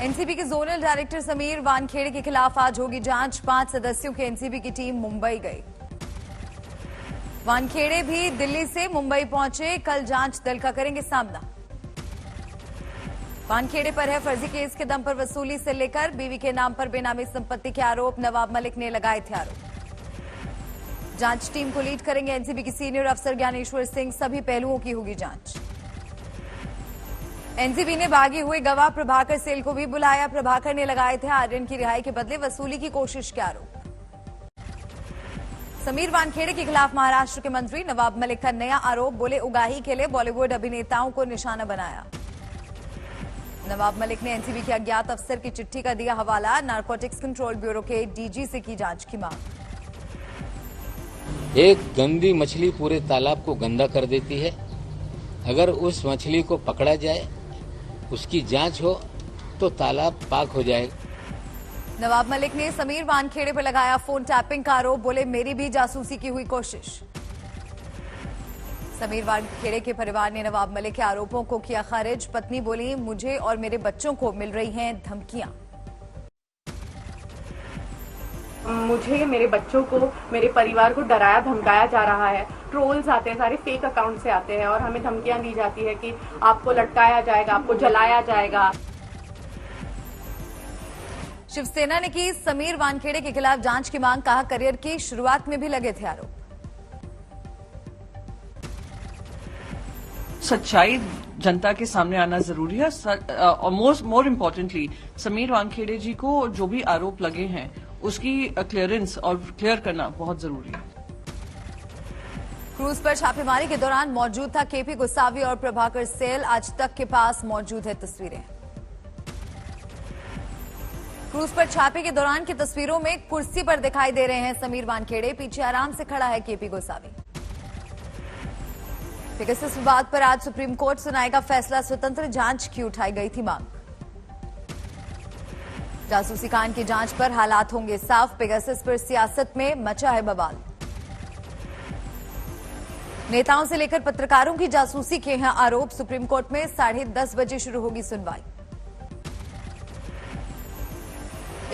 NCB के zonal director Sameer Wankhede के खिलाफ आज होगी जांच। 5 सदस्यों की एनसीबी की टीम मुंबई गई। वानखेड़े भी दिल्ली से मुंबई पहुंचे। कल जांच दल का करेंगे सामना। वानखेड़े पर है फर्जी केस के दम पर वसूली से लेकर बीवी के नाम पर बेनामी संपत्ति के आरोप। नवाब मलिक ने लगाए थे आरोप। जांच टीम को लीड करेंगे एनसीबी के सीनियर अफसर ज्ञानेश्वर सिंह। सभी पहलुओं की होगी जांच। एनसीबी ने भागे हुए गवाह प्रभाकर सेल को भी बुलाया। प्रभाकर ने लगाए थे आर्यन की रिहाई के बदले वसूली की कोशिश के आरोप। समीर वानखेड़े के खिलाफ महाराष्ट्र के मंत्री नवाब मलिक का नया आरोप। बोले उगाही के लिए बॉलीवुड अभिनेताओं को निशाना बनाया। नवाब मलिक ने एनसीबी के अज्ञात अफसर की चिट्ठी का दिया हवाला। नारकोटिक्स कंट्रोल ब्यूरो के डीजी से की जांच की मांग। एक गंदी मछली पूरे तालाब को गंदा कर देती है। अगर उस मछली को पकड़ा जाए, उसकी जांच हो तो तालाब पाक हो जाएगा। नवाब मलिक ने समीर वानखेड़े पर लगाया फोन टैपिंग का आरोप। बोले मेरी भी जासूसी की हुई कोशिश। समीर वानखेड़े के परिवार ने नवाब मलिक के आरोपों को किया खारिज। पत्नी बोली मुझे और मेरे बच्चों को मिल रही हैं धमकियां। मुझे, मेरे बच्चों को, मेरे परिवार को डराया धमकाया जा रहा है। ट्रोल्स आते हैं, सारे फेक अकाउंट से आते हैं और हमें धमकियां दी जाती है कि आपको लटकाया जाएगा, आपको जलाया जाएगा। शिवसेना ने की समीर वानखेड़े के खिलाफ जांच की मांग। कहा करियर की शुरुआत में भी लगे थे आरोप। सच्चाई जनता के सामने आना जरूरी है और मोर इम्पोर्टेंटली समीर वानखेड़े जी को जो भी आरोप लगे हैं उसकी क्लियरेंस और क्लियर करना बहुत जरूरी है। क्रूज पर छापेमारी के दौरान मौजूद था केपी गोसावी और प्रभाकर सेल। आज तक के पास मौजूद है तस्वीरें। क्रूज पर छापे के दौरान की तस्वीरों में कुर्सी पर दिखाई दे रहे हैं समीर वानखेड़े। पीछे आराम से खड़ा है केपी गोसावी। पेगासस विवाद पर आज सुप्रीम कोर्ट सुनाएगा फैसला। स्वतंत्र जांच की उठाई गई थी मांग। जासूसी कांड की जांच पर हालात होंगे साफ। पेगासस पर सियासत में मचा है बवाल। नेताओं से लेकर पत्रकारों की जासूसी के हैं आरोप। सुप्रीम कोर्ट में 10:30 बजे शुरू होगी सुनवाई।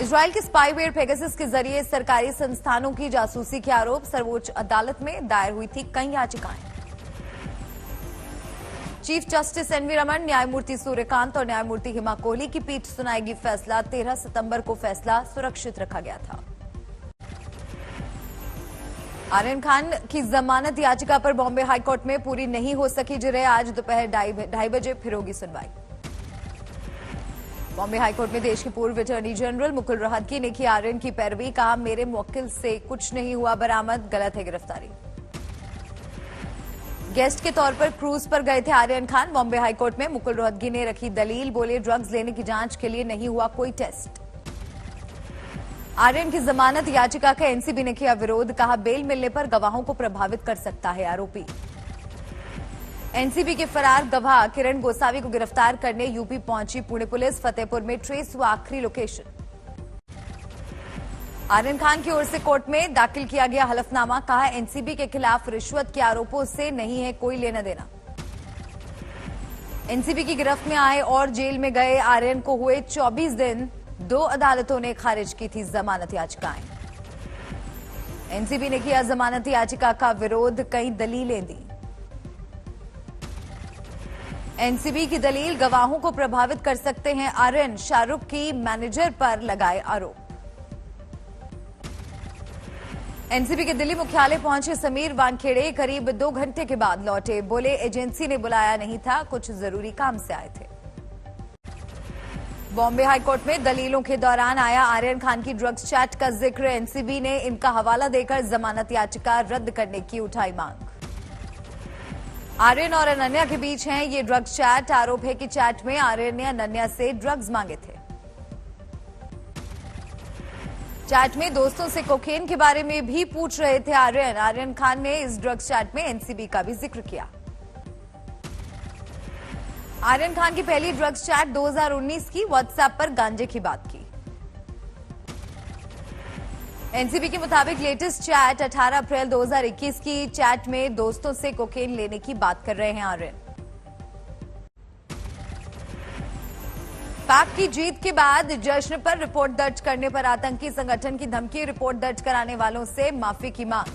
इजराइल के स्पाईवेयर पेगासस के जरिए सरकारी संस्थानों की जासूसी के आरोप। सर्वोच्च अदालत में दायर हुई थी कई याचिकाएं। चीफ जस्टिस एनवी रमन, न्यायमूर्ति सूर्यकांत और न्यायमूर्ति हिमा कोहली की पीठ सुनाएगी फैसला। 13 सितंबर को फैसला सुरक्षित रखा गया था। आर्यन खान की जमानत याचिका पर बॉम्बे हाईकोर्ट में पूरी नहीं हो सकी जिरह। आज दोपहर 2:30 बजे फिर होगी सुनवाई। बॉम्बे हाईकोर्ट में देश के पूर्व अटॉर्नी जनरल मुकुल रोहतगी ने की आर्यन की पैरवी। कहा मेरे मुवक्किल से कुछ नहीं हुआ बरामद, गलत है गिरफ्तारी। गेस्ट के तौर पर क्रूज पर गए थे आर्यन खान। बॉम्बे हाईकोर्ट में मुकुल रोहतगी ने रखी दलील। बोले ड्रग्स लेने की जांच के लिए नहीं हुआ कोई टेस्ट। आर्यन की जमानत याचिका का एनसीबी ने किया विरोध। कहा बेल मिलने पर गवाहों को प्रभावित कर सकता है आरोपी। एनसीबी के फरार गवाह किरण गोसावी को गिरफ्तार करने यूपी पहुंची पुणे पुलिस। फतेहपुर में ट्रेस हुआ आखिरी लोकेशन। आर्यन खान की ओर से कोर्ट में दाखिल किया गया हलफनामा। कहा एनसीबी के खिलाफ रिश्वत के आरोपों से नहीं है कोई लेना देना। एनसीबी की गिरफ्त में आए और जेल में गए आर्यन को हुए 24 दिन। 2 अदालतों ने खारिज की थी जमानत याचिकाएं। एनसीबी ने किया जमानत याचिका का विरोध, कई दलीलें दी। एनसीबी की दलील गवाहों को प्रभावित कर सकते हैं आर्यन। शाहरुख की मैनेजर पर लगाए आरोप। एनसीबी के दिल्ली मुख्यालय पहुंचे समीर वानखेड़े। करीब 2 घंटे के बाद लौटे। बोले एजेंसी ने बुलाया नहीं था, कुछ जरूरी काम से आए थे। बॉम्बे हाईकोर्ट में दलीलों के दौरान आया आर्यन खान की ड्रग्स चैट का जिक्र। एनसीबी ने इनका हवाला देकर जमानत याचिका रद्द करने की उठाई मांग। आर्यन और अनन्या के बीच है ये ड्रग्स चैट। आरोप है कि चैट में आर्यन ने अनन्या से ड्रग्स मांगे थे। चैट में दोस्तों से कोकेन के बारे में भी पूछ रहे थे आर्यन। आर्यन खान ने इस ड्रग्स चैट में एनसीबी का भी जिक्र किया। आर्यन खान की पहली ड्रग्स चैट 2019 की व्हाट्सएप पर गांजे की बात की। एनसीबी के मुताबिक लेटेस्ट चैट 18 अप्रैल 2021 की चैट में दोस्तों से कोकेन लेने की बात कर रहे हैं आर्यन। पाक की जीत के बाद जश्न पर रिपोर्ट दर्ज करने पर आतंकी संगठन की धमकी, रिपोर्ट दर्ज कराने वालों से माफी की मांग।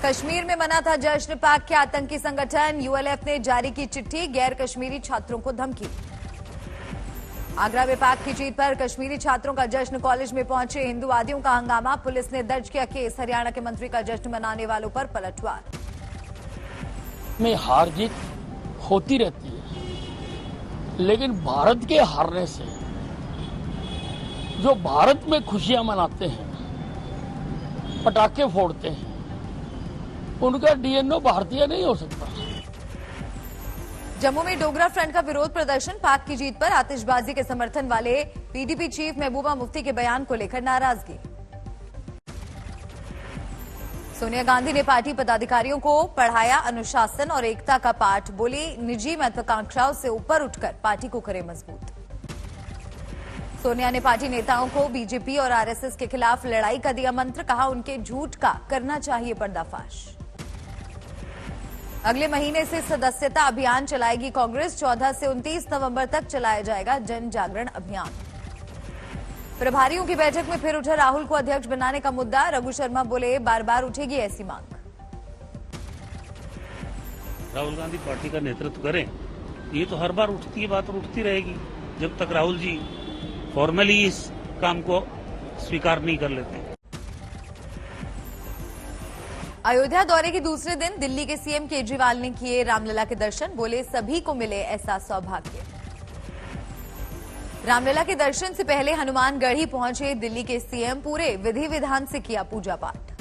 कश्मीर में मना था जश्न, पाक के आतंकी संगठन यूएलएफ ने जारी की चिट्ठी, गैर कश्मीरी छात्रों को धमकी। आगरा में पाक की जीत पर कश्मीरी छात्रों का जश्न, कॉलेज में पहुंचे हिंदूवादियों का हंगामा, पुलिस ने दर्ज किया केस, हरियाणा के मंत्री का जश्न मनाने वालों पर पलटवार। में हार जीत होती रहती है, लेकिन भारत के हारने से जो भारत में खुशियां मनाते हैं, पटाखे फोड़ते हैं, उनका डीएनए भारतीय नहीं हो सकता। जम्मू में डोगरा फ्रंट का विरोध प्रदर्शन, पाक की जीत पर आतिशबाजी के समर्थन वाले पीडीपी चीफ महबूबा मुफ्ती के बयान को लेकर नाराजगी। सोनिया गांधी ने पार्टी पदाधिकारियों को पढ़ाया अनुशासन और एकता का पाठ, बोली निजी महत्वाकांक्षाओं से ऊपर उठकर पार्टी को करे मजबूत। सोनिया ने पार्टी नेताओं को बीजेपी और आरएसएस के खिलाफ लड़ाई का दिया मंत्र, कहा उनके झूठ का करना चाहिए पर्दाफाश। अगले महीने से सदस्यता अभियान चलाएगी कांग्रेस, 14 से 29 नवंबर तक चलाया जाएगा जन जागरण अभियान। प्रभारियों की बैठक में फिर उठा राहुल को अध्यक्ष बनाने का मुद्दा, रघु शर्मा बोले बार बार उठेगी ऐसी मांग। राहुल गांधी पार्टी का नेतृत्व करें, ये तो हर बार उठती है बात और उठती रहेगी जब तक राहुल जी फॉर्मली इस काम को स्वीकार नहीं कर लेते। अयोध्या दौरे के दूसरे दिन दिल्ली के सीएम केजरीवाल ने किए रामलला के दर्शन, बोले सभी को मिले ऐसा सौभाग्य। रामलला के दर्शन से पहले हनुमानगढ़ी पहुंचे दिल्ली के सीएम, पूरे विधि विधान से किया पूजा पाठ।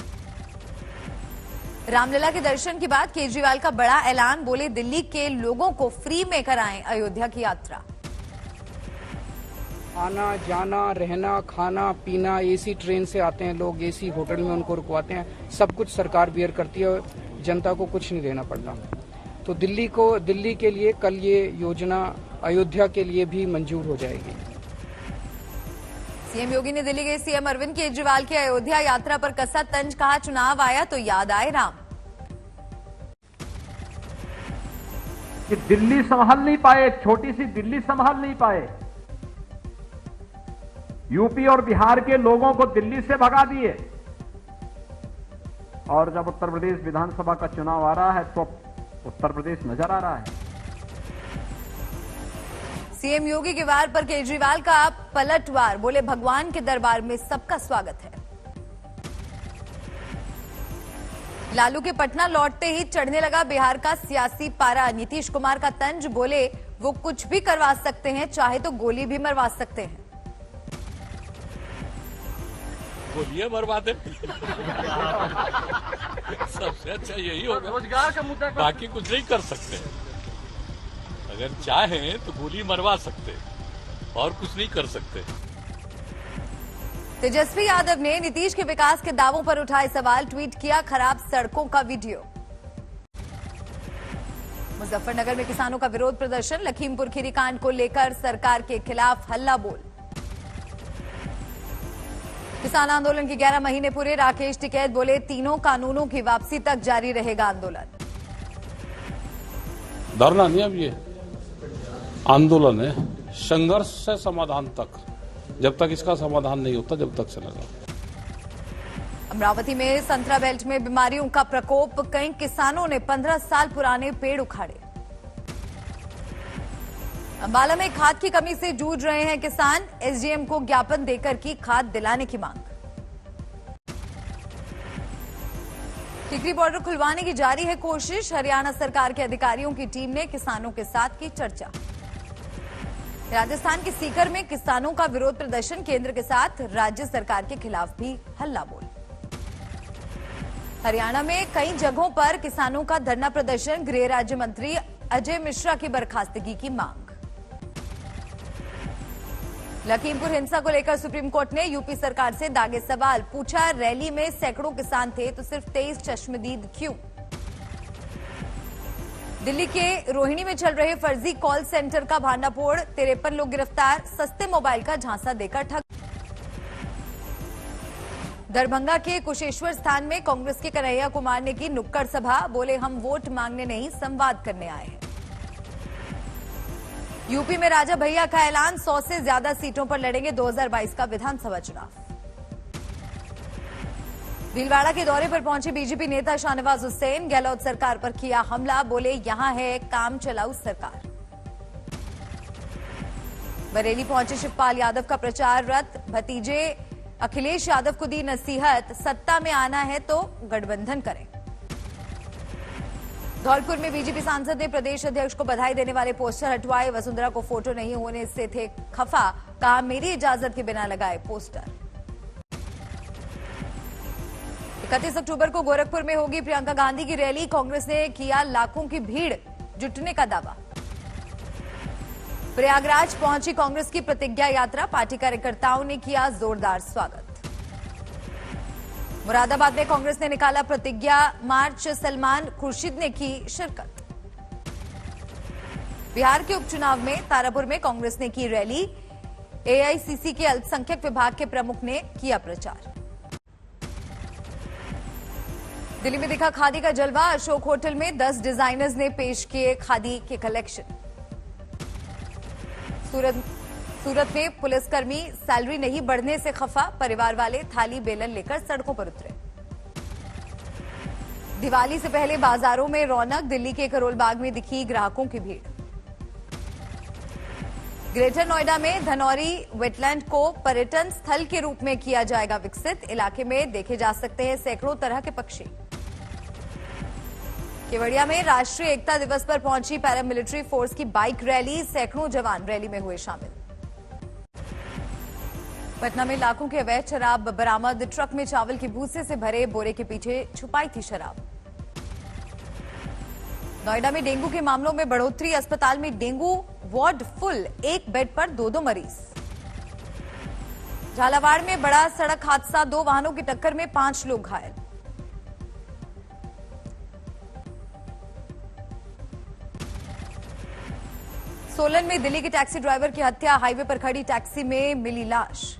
रामलला के दर्शन के बाद केजरीवाल का बड़ा ऐलान, बोले दिल्ली के लोगों को फ्री में कराएं अयोध्या की यात्रा। आना जाना रहना खाना पीना एसी ट्रेन से आते हैं लोग, एसी होटल में उनको रुकवाते हैं, सब कुछ सरकार बियर करती है, जनता को कुछ नहीं देना पड़ता। तो दिल्ली के लिए कल ये योजना अयोध्या के लिए भी मंजूर हो जाएगी। सीएम योगी ने दिल्ली के सीएम अरविंद केजरीवाल की अयोध्या यात्रा पर कसा तंज, कहा चुनाव आया तो याद आए राम। कि दिल्ली संभाल नहीं पाए, छोटी सी दिल्ली संभाल नहीं पाए, यूपी और बिहार के लोगों को दिल्ली से भगा दिए, और जब उत्तर प्रदेश विधानसभा का चुनाव आ रहा है तो उत्तर प्रदेश नजर आ रहा है। सीएम योगी के वार पर केजरीवाल का पलटवार, बोले भगवान के दरबार में सबका स्वागत है। लालू के पटना लौटते ही चढ़ने लगा बिहार का सियासी पारा, नीतीश कुमार का तंज, बोले वो कुछ भी करवा सकते हैं, चाहे तो गोली भी मरवा सकते हैं। गोलियां मरवा दे सबसे अच्छा यही होगा, रोजगार का मुद्दा, बाकी कुछ नहीं कर सकते। अगर चाहें तो गोली मरवा सकते और कुछ नहीं कर सकते। तेजस्वी यादव ने नीतीश के विकास के दावों पर उठाए सवाल, ट्वीट किया खराब सड़कों का वीडियो। मुजफ्फरनगर में किसानों का विरोध प्रदर्शन, लखीमपुर खीरी कांड को लेकर सरकार के खिलाफ हल्ला बोल। किसान आंदोलन के 11 महीने पूरे, राकेश टिकैत बोले तीनों कानूनों की वापसी तक जारी रहेगा आंदोलन। धरना नहीं, अब ये आंदोलन है, संघर्ष से समाधान तक, जब तक इसका समाधान नहीं होता जब तक चलेगा। अमरावती में संतरा बेल्ट में बीमारियों का प्रकोप, कई किसानों ने 15 साल पुराने पेड़ उखाड़े। अंबाला में खाद की कमी से जूझ रहे हैं किसान, एसडीएम को ज्ञापन देकर की खाद दिलाने की मांग। टिकरी बॉर्डर खुलवाने की जारी है कोशिश, हरियाणा सरकार के अधिकारियों की टीम ने किसानों के साथ की चर्चा। राजस्थान के सीकर में किसानों का विरोध प्रदर्शन, केंद्र के साथ राज्य सरकार के खिलाफ भी हल्ला बोल। हरियाणा में कई जगहों पर किसानों का धरना प्रदर्शन, गृह राज्य मंत्री अजय मिश्रा की बर्खास्तगी की मांग। लखीमपुर हिंसा को लेकर सुप्रीम कोर्ट ने यूपी सरकार से दागे सवाल, पूछा रैली में सैकड़ों किसान थे तो सिर्फ 23 चश्मदीद क्यों। दिल्ली के रोहिणी में चल रहे फर्जी कॉल सेंटर का भांडाफोड़, 53 लोग गिरफ्तार, सस्ते मोबाइल का झांसा देकर ठग। दरभंगा के कुशेश्वर स्थान में कांग्रेस के कन्हैया कुमार ने की नुक्कड़ सभा, बोले हम वोट मांगने नहीं संवाद करने आए हैं। यूपी में राजा भैया का ऐलान, 100 से ज्यादा सीटों पर लड़ेंगे 2022 का विधानसभा चुनाव। भीलवाड़ा के दौरे पर पहुंचे बीजेपी नेता शाहनवाज हुसैन, गहलोत सरकार पर किया हमला, बोले यहां है काम चलाऊ सरकार। बरेली पहुंचे शिवपाल यादव का प्रचार रथ, भतीजे अखिलेश यादव को दी नसीहत, सत्ता में आना है तो गठबंधन करें। धौलपुर में बीजेपी सांसद ने प्रदेश अध्यक्ष को बधाई देने वाले पोस्टर हटवाए, वसुंधरा को फोटो नहीं होने से थे खफा, कहा मेरी इजाजत के बिना लगाए पोस्टर। 31 अक्टूबर को गोरखपुर में होगी प्रियंका गांधी की रैली, कांग्रेस ने किया लाखों की भीड़ जुटने का दावा। प्रयागराज पहुंची कांग्रेस की प्रतिज्ञा यात्रा, पार्टी कार्यकर्ताओं ने किया जोरदार स्वागत। मुरादाबाद में कांग्रेस ने निकाला प्रतिज्ञा मार्च, सलमान खुर्शीद ने की शिरकत। बिहार के उपचुनाव में तारापुर में कांग्रेस ने की रैली, एआईसीसी के अल्पसंख्यक विभाग के प्रमुख ने किया प्रचार। दिल्ली में दिखा खादी का जलवा, अशोक होटल में 10 डिजाइनर्स ने पेश किए खादी के कलेक्शन। सूरत में पुलिसकर्मी सैलरी नहीं बढ़ने से खफा, परिवार वाले थाली बेलन लेकर सड़कों पर उतरे। दिवाली से पहले बाजारों में रौनक, दिल्ली के करोल बाग में दिखी ग्राहकों की भीड़। ग्रेटर नोएडा में धनौरी वेटलैंड को पर्यटन स्थल के रूप में किया जाएगा विकसित, इलाके में देखे जा सकते हैं सैकड़ों तरह के पक्षी। केवड़िया में राष्ट्रीय एकता दिवस पर पहुंची पैरामिलिट्री फोर्स की बाइक रैली, सैकड़ों जवान रैली में हुए शामिल। पटना में लाखों के अवैध शराब बरामद, ट्रक में चावल के भूसे से भरे बोरे के पीछे छुपाई थी शराब। नोएडा में डेंगू के मामलों में बढ़ोतरी, अस्पताल में डेंगू वार्ड फुल, एक बेड पर 2 मरीज। झालावाड़ में बड़ा सड़क हादसा, 2 वाहनों की टक्कर में 5 लोग घायल। सोलन में दिल्ली के टैक्सी ड्राइवर की हत्या, हाईवे पर खड़ी टैक्सी में मिली लाश।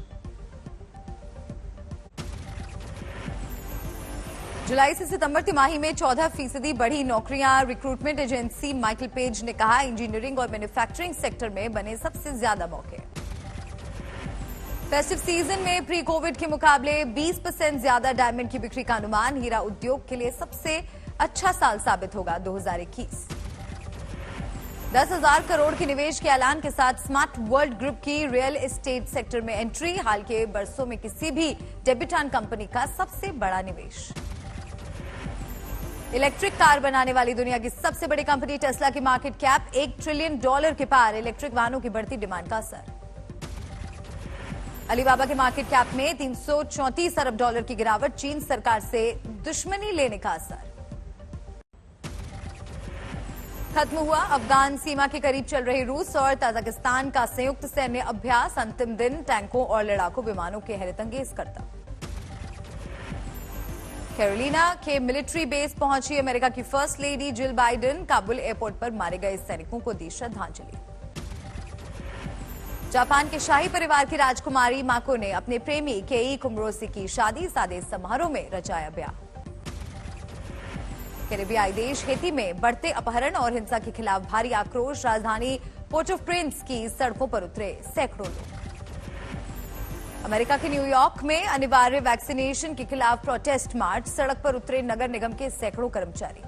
जुलाई से सितंबर तिमाही में 14% बढ़ी नौकरियां, रिक्रूटमेंट एजेंसी माइकल पेज ने कहा इंजीनियरिंग और मैन्युफैक्चरिंग सेक्टर में बने सबसे ज्यादा मौके। फेस्टिव सीजन में प्री कोविड के मुकाबले 20% ज्यादा डायमंड की बिक्री का अनुमान, हीरा उद्योग के लिए सबसे अच्छा साल साबित होगा 2021। 10,000 करोड़ के निवेश के ऐलान के साथ स्मार्ट वर्ल्ड ग्रुप की रियल एस्टेट सेक्टर में एंट्री, हाल के बरसों में किसी भी डेब्यूटेंट कंपनी का सबसे बड़ा निवेश। इलेक्ट्रिक कार बनाने वाली दुनिया की सबसे बड़ी कंपनी टेस्ला की मार्केट कैप $1 ट्रिलियन के पार, इलेक्ट्रिक वाहनों की बढ़ती डिमांड का असर। अलीबाबा के मार्केट कैप में $334 अरब की गिरावट, चीन सरकार से दुश्मनी लेने का असर। खत्म हुआ अफगान सीमा के करीब चल रही रूस और ताजिकिस्तान का संयुक्त सैन्य अभ्यास, अंतिम दिन टैंकों और लड़ाकू विमानों के हैरतअंगेज करतब। कैरोलिना के मिलिट्री बेस पहुंची अमेरिका की first lady Jill Biden, Kabul airport पर मारे गए सैनिकों को दी श्रद्धांजलि। जापान के शाही परिवार की राजकुमारी माको ने अपने प्रेमी केई कुमरोसी की शादी, सादे समारोह में रचाया ब्याह। कैरेबियाई देश हेती में बढ़ते अपहरण और हिंसा के खिलाफ भारी आक्रोश, राजधानी पोर्ट ऑफ प्रिंस की सड़कों पर उतरे सैकड़ों लोग। अमेरिका के न्यूयॉर्क में अनिवार्य वैक्सीनेशन के खिलाफ प्रोटेस्ट मार्च, सड़क पर उतरे नगर निगम के सैकड़ों कर्मचारी।